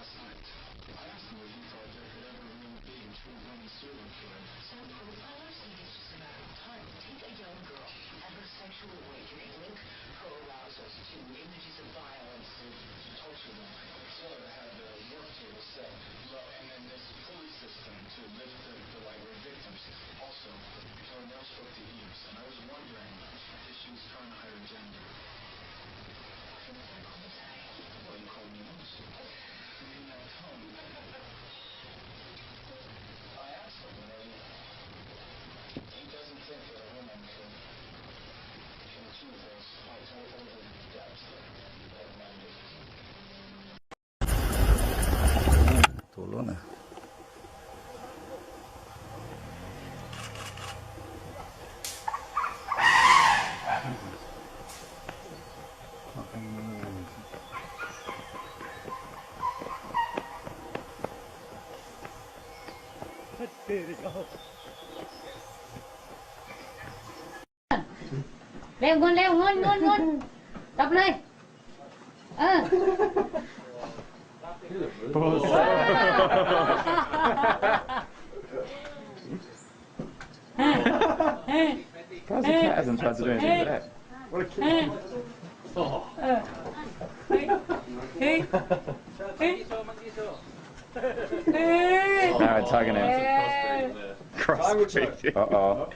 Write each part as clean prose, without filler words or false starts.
I asked him if he thought there could ever really be a true woman servant for him. So profiles think it's just a matter of time. Take a young girl and her sexual awakening. Link her arousals to images of violence and torture them. So it had a work table set, and then this pulley system to lift the lightweight victims. Also, so I now spoke to Eves, and I was wondering if she was trying to hide her gender. Well, you called me a moose. In that tone. I asked him, he doesn't think that a woman can achieve those over depths that men do. Tulon na. Leo ngon tập lên Surprised the cat hasn't tried to do anything to that. What a kid. Now it's tugging him. Crossbreed. Uh-oh.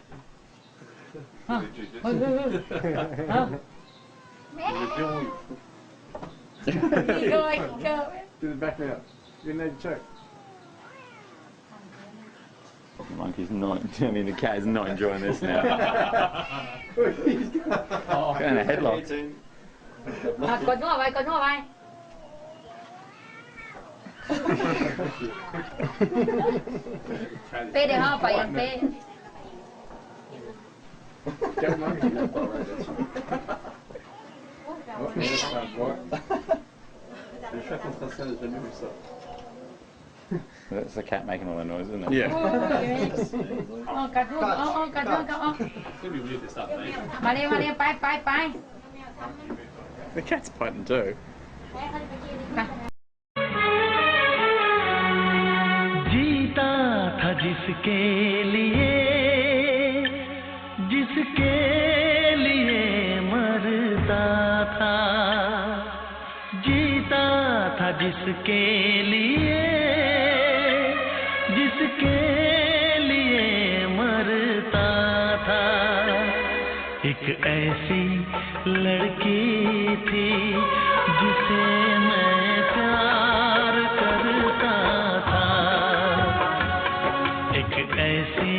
Do the back me up. You need to check. The monkey's not, I mean the cat is not enjoying this now. Going a headlock. Cột nó vào vai. Tê để ho phải ăn tê. That's the cat making all the noise, isn't it? Yeah. Cắt luôn. Mà đi, bye. The cat's biting too. जीता था जिसके लिए मरता था, जीता था जिसके लिए मरता था। एक ऐसी लड़की थी जिसे मैं प्यार करता था, एक ऐसी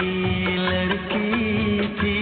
लड़की थी